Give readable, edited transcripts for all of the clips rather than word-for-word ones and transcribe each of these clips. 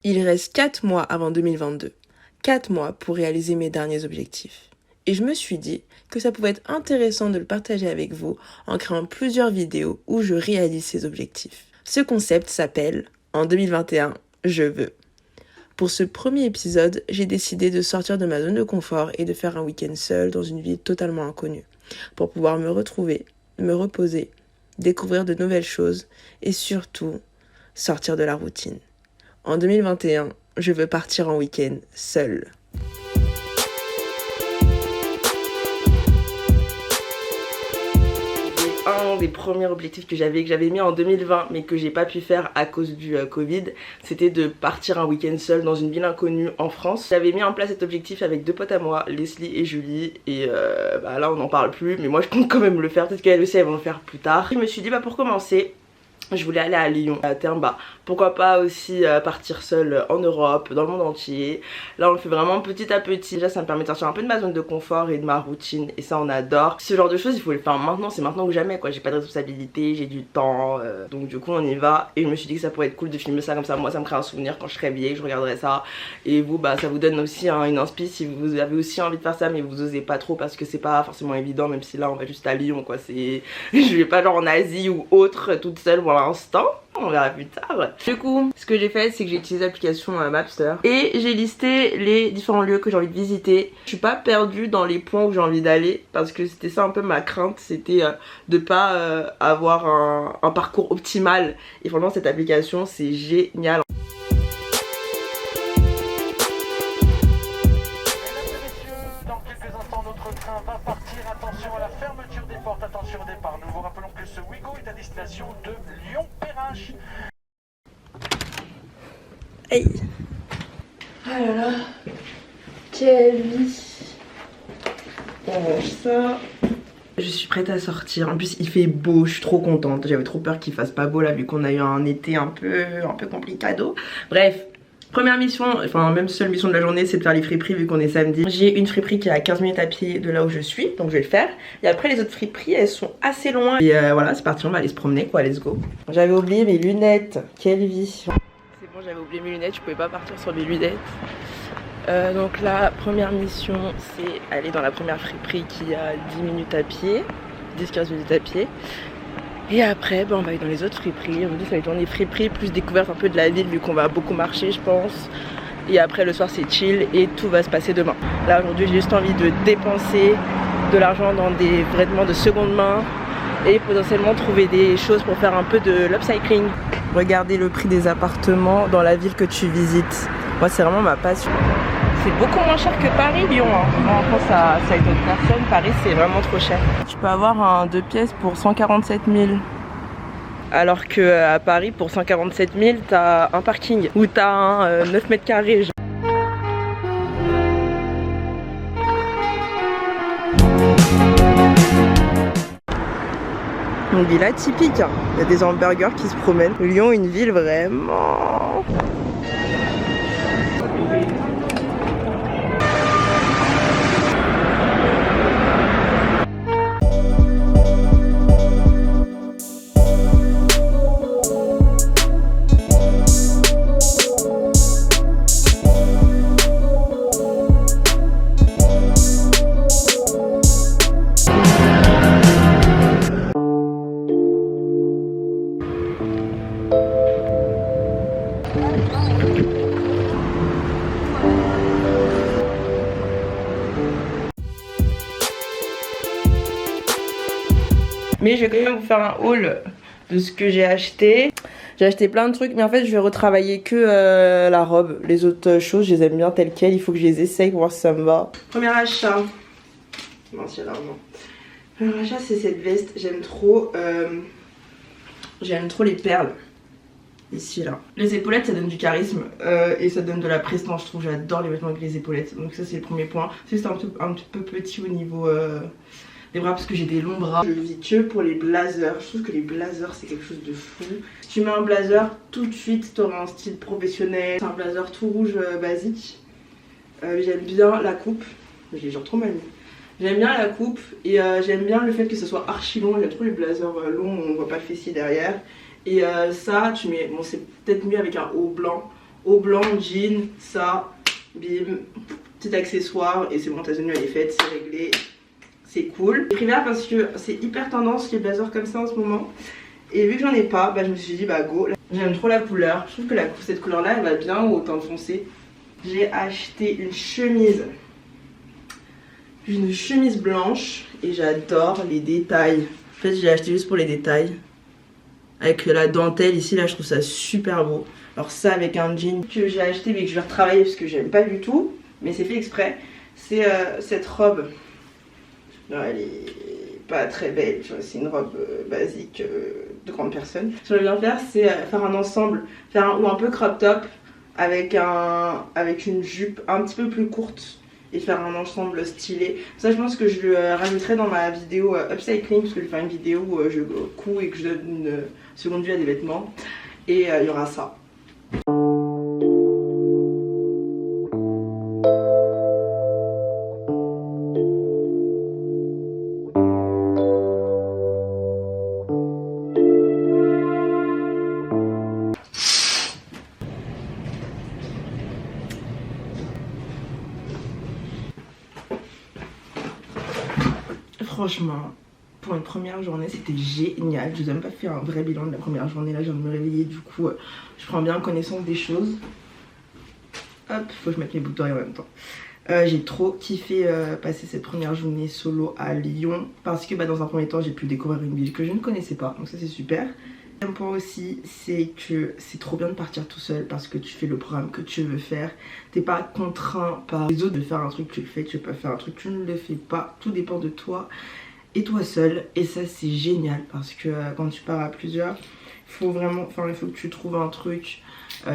Il reste 4 mois avant 2022. 4 mois pour réaliser mes derniers objectifs. Et je me suis dit que ça pouvait être intéressant de le partager avec vous en créant plusieurs vidéos où je réalise ces objectifs. Ce concept s'appelle « En 2021, je veux ». Pour ce premier épisode, j'ai décidé de sortir de ma zone de confort et de faire un week-end seul dans une ville totalement inconnue, pour pouvoir me retrouver, me reposer, découvrir de nouvelles choses et surtout sortir de la routine. En 2021, je veux partir en week-end seule. Un des premiers objectifs que j'avais mis en 2020 mais que j'ai pas pu faire à cause du Covid, c'était de partir un week-end seul dans une ville inconnue en France. J'avais mis en place cet objectif avec deux potes à moi, Leslie et Julie, et là on n'en parle plus, mais moi je compte quand même le faire, peut-être qu'elles aussi elles vont le faire plus tard. Je me suis dit pour commencer, je voulais aller à Lyon. À terme, pourquoi pas aussi partir seule en Europe, dans le monde entier. Là on le fait vraiment petit à petit. Déjà ça me permet de sortir un peu de ma zone de confort et de ma routine, et ça on adore. Ce genre de choses il faut le faire maintenant, c'est maintenant ou jamais quoi. J'ai pas de responsabilité, j'ai du temps, donc du coup on y va. Et je me suis dit que ça pourrait être cool de filmer ça comme ça. Moi ça me crée un souvenir quand je serai vieille, je regarderai ça. Et vous ça vous donne aussi une inspi si vous avez aussi envie de faire ça mais vous osez pas trop parce que c'est pas forcément évident, même si là on va juste à Lyon quoi. Je vais pas genre en Asie ou autre toute seule pour l'instant. On verra plus tard. Du coup, ce que j'ai fait, c'est que j'ai utilisé l'application Mapster et j'ai listé les différents lieux que j'ai envie de visiter. Je suis pas perdue dans les points où j'ai envie d'aller parce que c'était ça un peu ma crainte, c'était de pas avoir un parcours optimal. Et franchement, cette application, c'est génial. Attention au départ, nous vous rappelons que ce Ouigo est à destination de Lyon-Perrache. Hey. Oh là là, quelle vie. On mange ça. Je suis prête à sortir, en plus il fait beau, je suis trop contente. J'avais trop peur qu'il fasse pas beau là vu qu'on a eu un été un peu complicado. Bref. Première mission, enfin même seule mission de la journée, c'est de faire les friperies vu qu'on est samedi. J'ai une friperie qui est à 15 minutes à pied de là où je suis, donc je vais le faire. Et après les autres friperies, elles sont assez loin. Et voilà, c'est parti, on va aller se promener quoi, let's go. J'avais oublié mes lunettes, quelle vie. C'est bon, j'avais oublié mes lunettes, je pouvais pas partir sur mes lunettes. Donc la première mission, c'est aller dans la première friperie qui a 10 minutes à pied, 10-15 minutes à pied. Et après on va aller dans les autres friperies. On me dit ça va être dans les friperies plus découverte un peu de la ville vu qu'on va beaucoup marcher je pense. Et après le soir c'est chill et tout va se passer demain. Là aujourd'hui j'ai juste envie de dépenser de l'argent dans des vêtements de seconde main et potentiellement trouver des choses pour faire un peu de l'upcycling. Regardez le prix des appartements dans la ville que tu visites. Moi c'est vraiment ma passion. C'est beaucoup moins cher que Paris, Lyon. En France, ça étonne personne. Paris, c'est vraiment trop cher. Tu peux avoir un 2 pièces pour 147 000. Alors qu'à Paris, pour 147 000, t'as un parking. Ou t'as un 9 mètres carrés. Une ville atypique. Il y a des hamburgers qui se promènent. Lyon, une ville vraiment... Mais je vais quand même vous faire un haul de ce que j'ai acheté. J'ai acheté plein de trucs mais en fait je vais retravailler que la robe. Les autres choses je les aime bien telles quelles. Il faut que je les essaye pour voir si ça me va. Premier achat. Non, c'est l'argent. Premier achat c'est cette veste. J'aime trop les perles. Ici là. Les épaulettes ça donne du charisme et ça donne de la prestance je trouve. J'adore les vêtements avec les épaulettes. Donc ça c'est le premier point. C'est juste un petit peu petit au niveau... des bras parce que j'ai des longs bras. Je vis que pour les blazers. Je trouve que les blazers c'est quelque chose de fou. Si tu mets un blazer tout de suite t'auras un style professionnel. C'est un blazer tout rouge basique. J'aime bien la coupe. Je l'ai genre trop mal mis. J'aime bien la coupe et j'aime bien le fait que ce soit archi long. J'aime trop les blazers longs où on voit pas le fessier derrière. Et ça tu mets, bon c'est peut-être mieux avec un haut blanc Haut blanc, jean, ça, bim, petit accessoire et c'est bon, ta tenue elle est faite, c'est réglé, c'est cool. J'ai pris vert parce que c'est hyper tendance les blazers comme ça en ce moment. Et vu que j'en ai pas, bah, je me suis dit bah go. J'aime trop la couleur, je trouve que cette couleur là elle va bien au teint foncé. J'ai acheté une chemise blanche et j'adore les détails. En fait j'ai acheté juste pour les détails. Avec la dentelle ici là je trouve ça super beau. Alors ça avec un jean que j'ai acheté mais que je vais retravailler parce que j'aime pas du tout. Mais c'est fait exprès. C'est cette robe. Non, elle est pas très belle, c'est une robe basique de grande personne. Ce que je viens faire c'est faire un ensemble, ou un peu crop top avec une jupe un petit peu plus courte et faire un ensemble stylé. Ça je pense que je le rajouterai dans ma vidéo upcycling parce que je vais faire une vidéo où je couds et que je donne une seconde vue à des vêtements et il y aura ça. Franchement, pour une première journée, c'était génial. Je n'ai même pas fait un vrai bilan de la première journée. Là, je viens de me réveiller. Du coup, je prends bien connaissance des choses. Hop, faut que je mette mes boucles d'oreilles en même temps. J'ai trop kiffé passer cette première journée solo à Lyon. Parce que dans un premier temps, j'ai pu découvrir une ville que je ne connaissais pas. Donc ça, c'est super. Un point aussi, c'est que c'est trop bien de partir tout seul parce que tu fais le programme que tu veux faire. T'es pas contraint par les autres de faire un truc, tu le fais, tu veux pas faire un truc, tu ne le fais pas. Tout dépend de toi et toi seul. Et ça c'est génial parce que quand tu pars à plusieurs, il faut que tu trouves un truc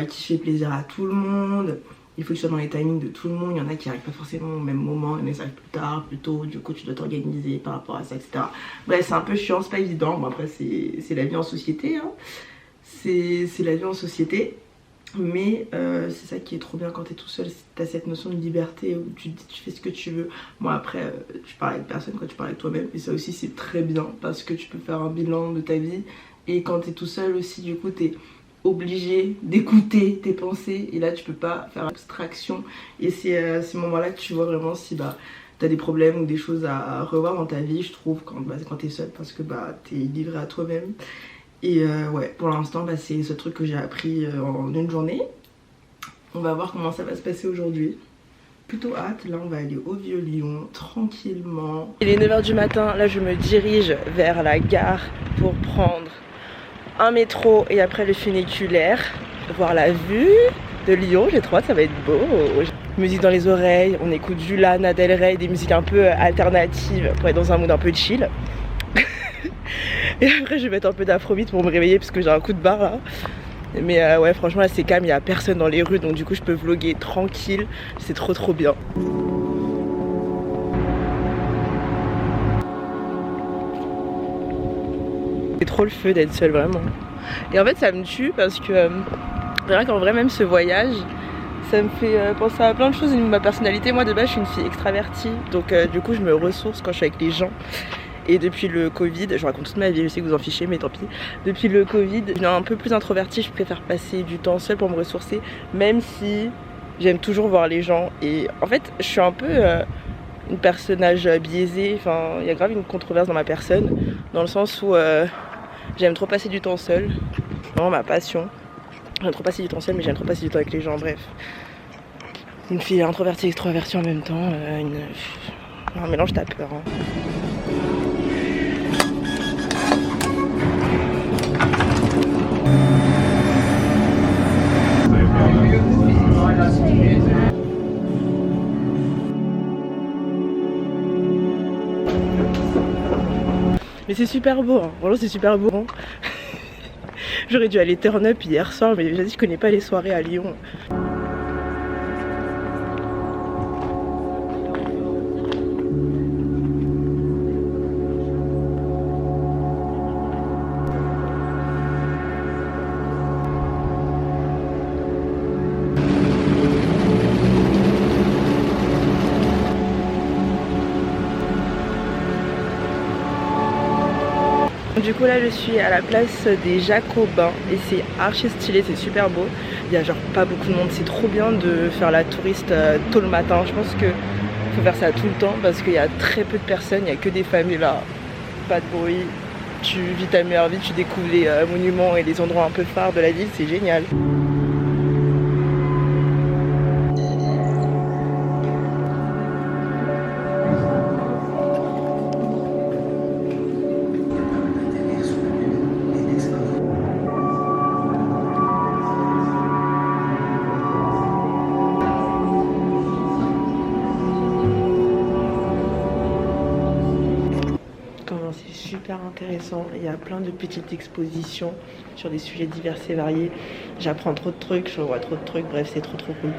qui fait plaisir à tout le monde. Il faut que tu sois dans les timings de tout le monde. Il y en a qui n'arrivent pas forcément au même moment, il y en a qui arrivent plus tard, plus tôt. Du coup, tu dois t'organiser par rapport à ça, etc. Bref, c'est un peu chiant, c'est pas évident. Bon, après, c'est la vie en société. Hein. C'est la vie en société. Mais c'est ça qui est trop bien quand t'es tout seul. T'as cette notion de liberté où tu fais ce que tu veux. Moi, après, tu parles avec personne quand tu parles avec toi-même. Et ça aussi, c'est très bien parce que tu peux faire un bilan de ta vie. Et quand t'es tout seul aussi, du coup, t'es obligé d'écouter tes pensées et là tu peux pas faire abstraction et c'est à ces moments là que tu vois vraiment si t'as des problèmes ou des choses à revoir dans ta vie, je trouve, quand t'es seule parce que t'es livré à toi-même. Et ouais, pour l'instant c'est ce truc que j'ai appris en une journée. On va voir comment ça va se passer aujourd'hui. Plutôt hâte, là on va aller au Vieux-Lyon tranquillement. Il est 9 h du matin, là je me dirige vers la gare pour prendre un métro et après le funiculaire, voir la vue de Lyon. J'ai trop hâte, ça va être beau. Musique dans les oreilles, on écoute du Lana Del Rey, des musiques un peu alternatives pour être dans un mood un peu chill. Et après je vais mettre un peu d'afrobeat pour me réveiller parce que j'ai un coup de barre là. Mais ouais, franchement là c'est calme, il n'y a personne dans les rues donc du coup je peux vlogger tranquille, c'est trop bien. C'est trop le feu d'être seule vraiment. Et en fait ça me tue parce que rien qu'en vrai même ce voyage ça me fait penser à plein de choses au niveau de ma personnalité. Moi de base je suis une fille extravertie donc du coup je me ressource quand je suis avec les gens. Et depuis le Covid, je raconte toute ma vie, je sais que vous en fichez mais tant pis. Depuis le Covid, je suis un peu plus introvertie, je préfère passer du temps seule pour me ressourcer. Même si j'aime toujours voir les gens. Et en fait je suis un peu une personnage biaisé, enfin il y a grave une controverse dans ma personne. Dans le sens où j'aime trop passer du temps seule, c'est vraiment ma passion. J'aime trop passer du temps seule mais j'aime trop passer du temps avec les gens, bref. Une fille introvertie, extravertie en même temps, un mélange t'as peur. Hein. Mais c'est super beau, hein. Vraiment c'est super beau. Hein. J'aurais dû aller turn up hier soir, mais j'ai dit je connais pas les soirées à Lyon. du coup là je suis à la place des Jacobins et c'est archi stylé, c'est super beau. Il y a genre pas beaucoup de monde, c'est trop bien de faire la touriste tôt le matin. Je pense que faut faire ça tout le temps parce qu'il y a très peu de personnes, il n'y a que des familles là, pas de bruit. Tu vis ta meilleure vie, tu découvres les monuments et les endroits un peu phares de la ville, c'est génial. Super intéressant, il y a plein de petites expositions sur des sujets divers et variés. J'apprends trop de trucs, je vois trop de trucs, bref c'est trop cool.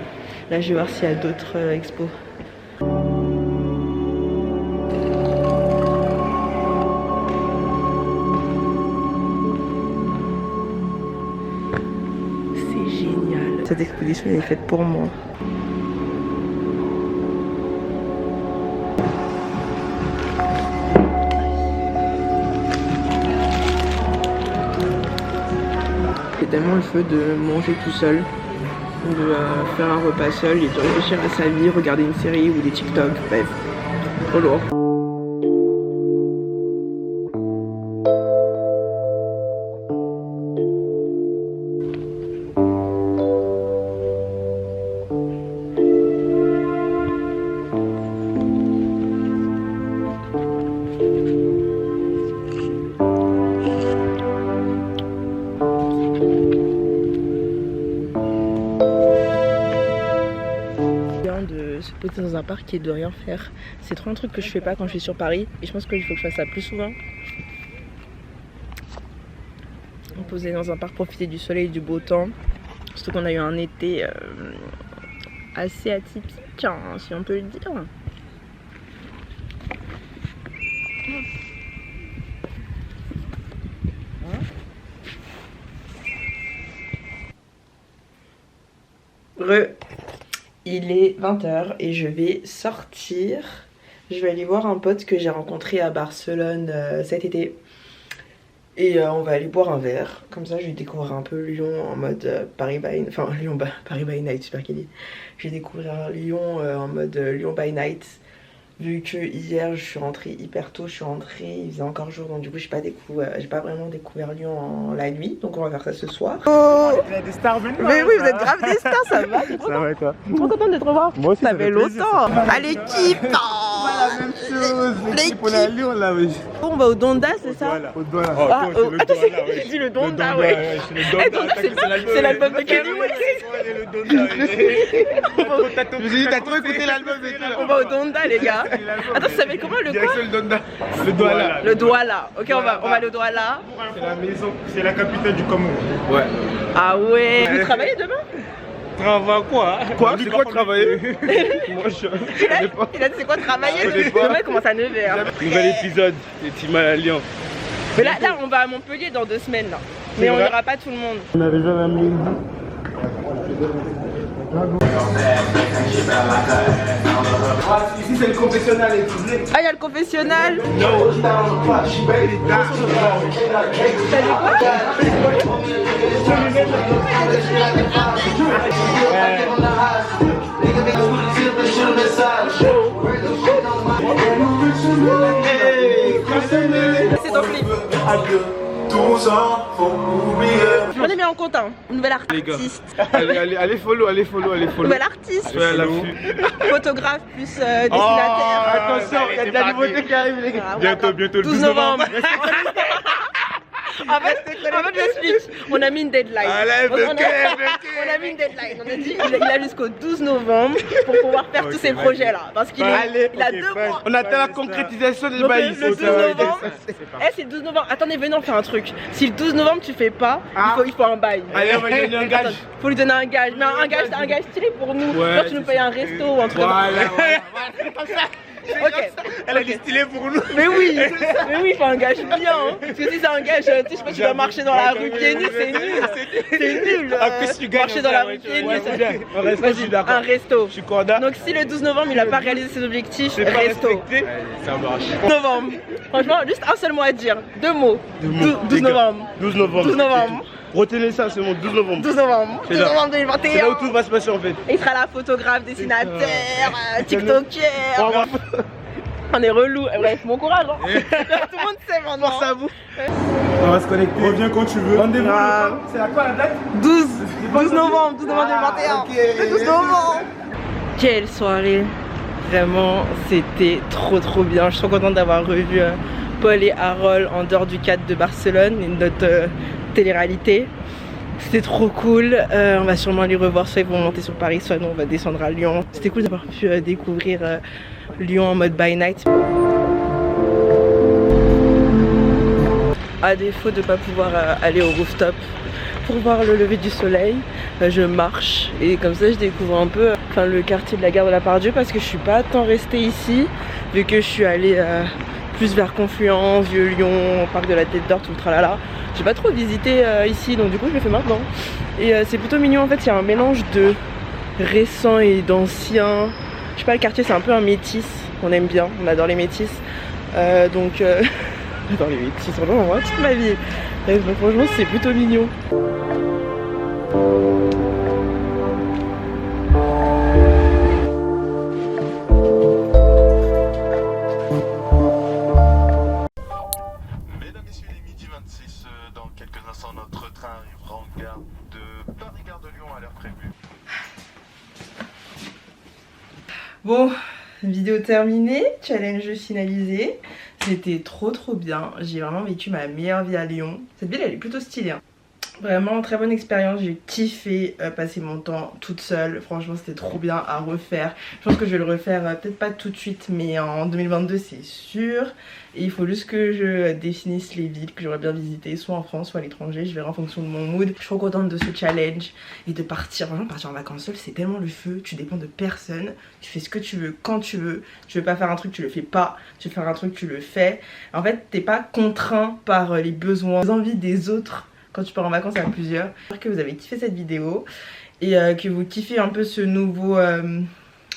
Là je vais voir s'il y a d'autres expos. C'est génial. Cette exposition est faite pour moi. C'est tellement le feu de manger tout seul, de faire un repas seul et de réfléchir à sa vie, regarder une série ou des TikTok, bref, trop lourd. De se poser dans un parc et de rien faire, c'est trop un truc que je fais pas quand je suis sur Paris et je pense qu'il faut que je fasse ça plus souvent. Me poser dans un parc, profiter du soleil et du beau temps, surtout qu'on a eu un été assez atypique, hein, si on peut le dire. Il est 20h et je vais sortir. Je vais aller voir un pote que j'ai rencontré à Barcelone cet été. Et on va aller boire un verre. Comme ça je vais découvrir un peu Lyon en mode Paris by... Enfin Lyon Paris by night, super qu'il dit. Je vais découvrir Lyon en mode Lyon by night. Vu que hier je suis rentrée hyper tôt, je suis rentrée, il faisait encore jour, donc du coup j'ai pas vraiment découvert Lyon en la nuit, donc on va faire ça ce soir. Oh, il y a des stars venues. Mais oui, vous êtes grave des stars, ça va? Ça va et toi? Je suis trop contente de te revoir. Moi aussi, ça fait longtemps. À l'équipe. Pas la même chose. L'équipe on est à Lyon là, oui. On va au Donda, c'est ça? Au Douala. Oh, attends, j'ai dit le Donda, ouais. C'est l'album de Kenny West. T'as trop écouté l'album? On va au Donda, les gars. Attends, ça s'appelle comment le quoi? Le Douala. Le Douala. Ok, on va au Douala. C'est la maison, c'est la capitale du Cameroun. Ouais. Ah ouais. Vous travaillez demain? Travailler quoi? Quoi? C'est quoi travailler? Moi je Il a dit c'est quoi travailler? Demain il commence à 9h. Nouvel épisode des Team à Lyon. Mais là on va à Montpellier dans 2 semaines là. Mais on n'aura pas tout le monde. On arrive à la mairie. Ici c'est le confessionnal. Ah, il y a le confessionnal. Non. C'est ton clip. Prenez bien en compte, hein. Nouvelle artiste. Allez follow. Nouvelle artiste. Je suis à l'affût. Photographe plus dessinateur. Attention, il y a de la nouveauté qui arrive les gars. Bientôt le 12 novembre. En fait, je explique. On a mis une deadline. On a mis une deadline. On a dit il a jusqu'au 12 novembre pour pouvoir faire tous ces projets là. Parce qu'il a 2 mois. On attend la concrétisation des bails. Le 12 novembre. C'est le 12 novembre. Attendez, venez, on fait un truc. Si le 12 novembre tu fais pas, il faut un bail. Allez, on va lui donner un gage. Faut lui donner un gage. Mais un gage stylé pour nous. Genre tu nous payes un resto ou un truc comme ça. Ok. Elle a des stylés pour nous. Mais oui, il faut un gage bien. Hein. Parce que si c'est un gage, tu sais, je sais pas, tu dois marcher dans la rue pieds nus, c'est nul. C'est nul. En plus, tu gagnes. Marcher dans la rue pieds nus, c'est bien. Un resto, je suis d'accord. Un resto. Je suis corda. Donc si le 12 novembre il a pas réalisé ses objectifs, C'est pas resto. respecté. Ça marche. 12 novembre. Franchement, juste un seul mot à dire. 2 mots. 12 novembre. 12 novembre. 12 novembre. Retenez ça, c'est mon 12 novembre. 12 novembre. C'est 12 là. novembre 2021. C'est là où tout va se passer en fait. Et il sera là, photographe, dessinateur, tiktoker. On est relou. Bref, bon courage. Hein. Tout le monde sait maintenant. Force à vous. On va se connecter. Reviens quand tu veux. Rendez-vous. C'est à quoi la date? 12 novembre 2021. Le 12 novembre. Quelle soirée. Vraiment, c'était trop bien. Je suis trop contente d'avoir revu Paul et Harold en dehors du cadre de Barcelone, notre télé-réalité. C'était trop cool. On va sûrement les revoir, soit ils vont monter sur Paris, soit nous on va descendre à Lyon. C'était cool d'avoir pu découvrir Lyon en mode by night. À défaut de ne pas pouvoir aller au rooftop pour voir le lever du soleil, je marche et comme ça je découvre un peu le quartier de la gare de la Part-Dieu, parce que je suis pas tant restée ici vu que je suis allée plus vers Confluence, Vieux-Lyon, Parc de la Tête d'Or, tout le tralala. J'ai pas trop visité ici, donc du coup je le fais maintenant. Et c'est plutôt mignon en fait, il y a un mélange de récent et d'ancien. Je sais pas, le quartier c'est un peu un métis, on aime bien, on adore les métis. J'adore les métis, vraiment moi toute ma vie. Bref, donc franchement c'est plutôt mignon. Dans quelques instants, notre train arrivera en gare de Paris-Gare de Lyon à l'heure prévue. Bon, vidéo terminée, challenge finalisé. C'était trop bien. J'ai vraiment vécu ma meilleure vie à Lyon. Cette ville elle est plutôt stylée. Hein. Vraiment très bonne expérience, j'ai kiffé passer mon temps toute seule. Franchement c'était trop bien à refaire. Je pense que je vais le refaire peut-être pas tout de suite, mais en 2022 c'est sûr. Et il faut juste que je définisse les villes que j'aurais bien visitées, soit en France soit à l'étranger. Je verrai en fonction de mon mood. Je suis trop contente de ce challenge et de partir. Vraiment partir en vacances seule c'est tellement le feu. Tu dépends de personne, tu fais ce que tu veux quand tu veux. Tu veux pas faire un truc, tu le fais pas. Tu veux faire un truc, tu le fais. En fait t'es pas contraint par les besoins, les envies des autres quand tu pars en vacances à plusieurs. J'espère que vous avez kiffé cette vidéo et que vous kiffez un peu ce nouveau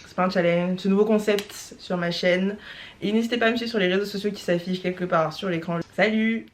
c'est pas un challenge, ce nouveau concept sur ma chaîne. Et n'hésitez pas à me suivre sur les réseaux sociaux qui s'affichent quelque part sur l'écran. Salut!